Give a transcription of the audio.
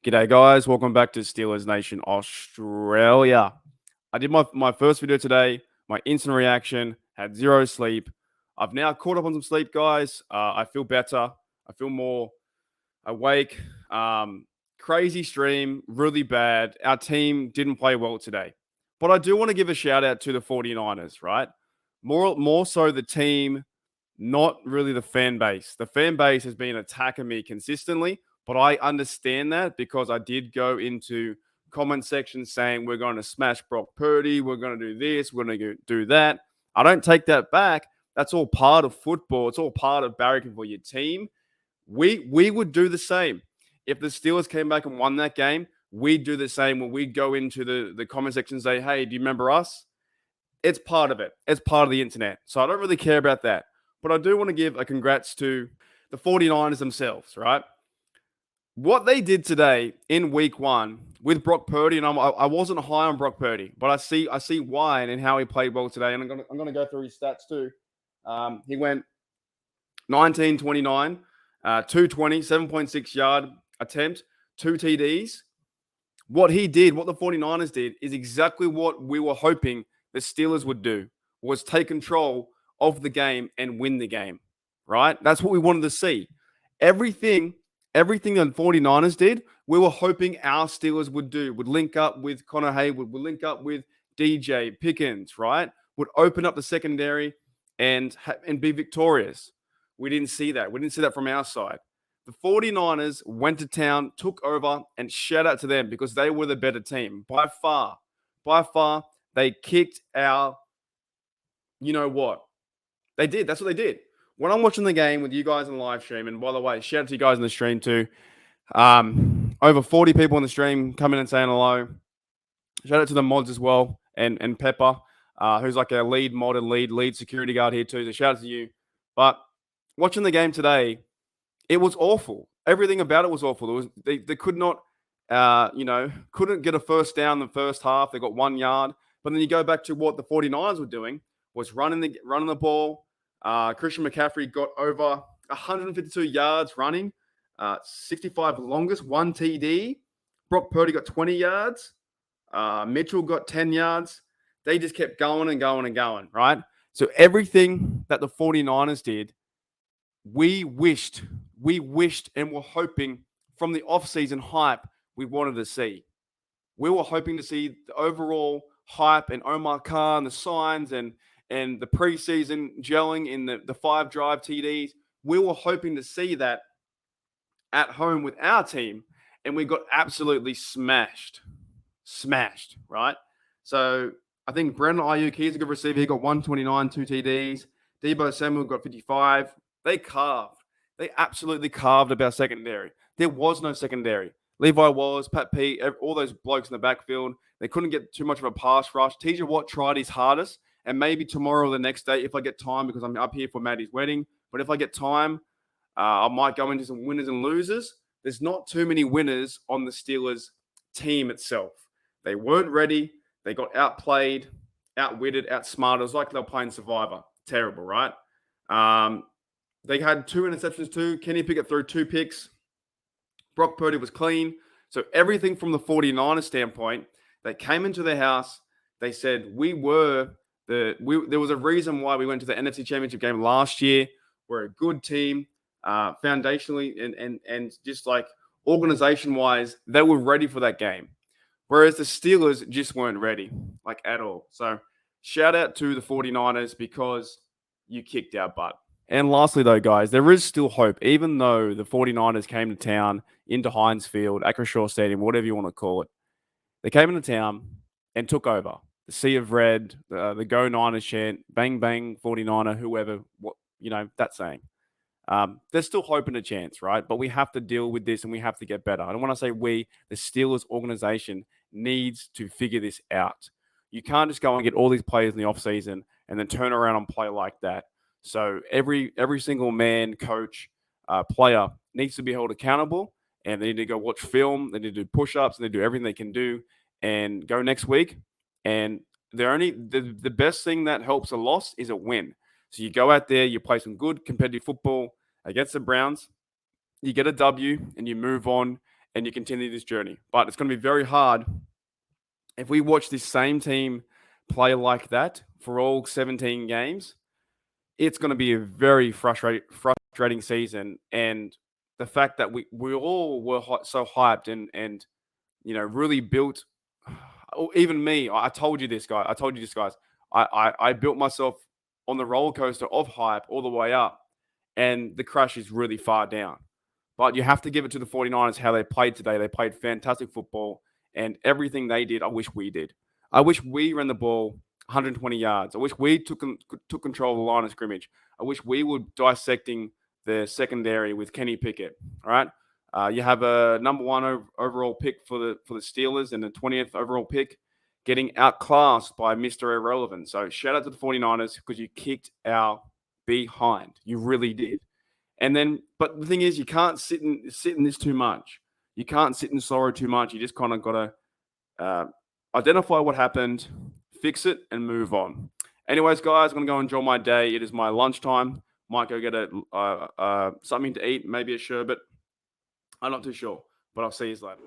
G'day, guys. Welcome back to Steelers Nation Australia. I did my first video today. My instant reaction, had zero sleep. I've now caught up on some sleep, guys. I feel better. I feel more awake. Crazy stream, really bad. Our team didn't play well today. But I do want to give a shout out to the 49ers, right? More so the team, not really the fan base. The fan base has been attacking me consistently, but I understand that because I did go into comment section saying we're going to smash Brock Purdy, we're going to do this, we're going to do that. I don't take that back. That's all part of football. It's all part of barracking for your team. We would do the same. If the Steelers came back and won that game, we'd do the same when we go into the comment section and say, hey, do you remember us? It's part of it. It's part of the internet. So I don't really care about that. But I do want to give a congrats to the 49ers themselves, right? What they did today in week 1 with Brock Purdy, and I wasn't high on Brock Purdy, but I see why and how he played well today. And I'm gonna go through his stats too. He went 19, 29, 220, 7.6 yard attempt, 2 TDs. What he did, what the 49ers did, is exactly what we were hoping the Steelers would do, was take control of the game and win the game, right? That's what we wanted to see. Everything the 49ers did, we were hoping our Steelers would do, would link up with Connor Haywood, would link up with DJ Pickens, right? Would open up the secondary and be victorious. We didn't see that. We didn't see that from our side. The 49ers went to town, took over, and shout out to them because they were the better team. By far, they kicked our, you know what? They did. That's what they did. When I'm watching the game with you guys in the live stream, and by the way, shout out to you guys in the stream too. Over 40 people in the stream coming and saying hello. Shout out to the mods as well, and Pepper, who's like a lead mod and lead security guard here too. So shout out to you. But watching the game today, it was awful. Everything about it was awful. They could not, couldn't get a first down in the first half. They got 1 yard. But then you go back to what the 49ers were doing, was running the ball. Christian McCaffrey got over 152 yards running, 65 longest, 1 TD. Brock Purdy got 20 yards. Mitchell got 10 yards. They just kept going and going and going, right? So everything that the 49ers did, we wished and were hoping from the offseason hype we wanted to see. We were hoping to see the overall hype and Omar Khan, the signs and the preseason gelling in the 5 drive TDs. We were hoping to see that at home with our team, and we got absolutely smashed, right? So I think Brandon Ayuk, he's a good receiver. He got 129, 2 TDs. Deebo Samuel got 55. They absolutely carved up our secondary. There was no secondary. Levi Wallace, Pat Pete, all those blokes in the backfield, they couldn't get too much of a pass rush. TJ Watt tried his hardest, and maybe tomorrow or the next day, if I get time, because I'm up here for Maddie's wedding, but if I get time, I might go into some winners and losers. There's not too many winners on the Steelers team itself. They weren't ready. They got outplayed, outwitted, outsmarted. It was like they were playing Survivor. Terrible, right? They had 2 interceptions too. Kenny Pickett threw 2 picks. Brock Purdy was clean. So everything from the 49ers standpoint, they came into their house. They said there was a reason why we went to the NFC Championship game last year. We're a good team, foundationally and just like organization-wise, they were ready for that game. Whereas the Steelers just weren't ready, like at all. So shout out to the 49ers because you kicked our butt. And lastly, though, guys, there is still hope. Even though the 49ers came to town into Heinz Field, Acrisure Stadium, whatever you want to call it, they came into town and took over. The Sea of Red, the Go Niners chant, bang, bang, 49er, whoever, that saying. There's still hope and a chance, right? But we have to deal with this and we have to get better. I don't want to say we, the Steelers organization, needs to figure this out. You can't just go and get all these players in the offseason and then turn around and play like that. So every single man, coach, player needs to be held accountable, and they need to go watch film. They need to do push-ups, and they do everything they can do, and go next week. And the best thing that helps a loss is a win. So you go out there, you play some good competitive football against the Browns, you get a W, and you move on, and you continue this journey. But it's going to be very hard if we watch this same team play like that for all 17 games. It's going to be a very frustrating season. And the fact that we all were so hyped and really built. Even me, I told you this, guy. I told you this, guys. I built myself on the roller coaster of hype all the way up, and the crash is really far down. But you have to give it to the 49ers how they played today. They played fantastic football, and everything they did, I wish we did. I wish we ran the ball 120 yards. I wish we took control of the line of scrimmage. I wish we were dissecting the secondary with Kenny Pickett. All right. You have a number one overall pick for the Steelers and the 20th overall pick getting outclassed by Mr. Irrelevant. So shout out to the 49ers because you kicked our behind. You really did. And then, but the thing is, you can't sit in this too much. You can't sit in sorrow too much. You just kind of got to identify what happened, fix it, and move on. Anyways, guys, I'm going to go enjoy my day. It is my lunchtime. Might go get something to eat, maybe a sherbet. I'm not too sure, but I'll see you later.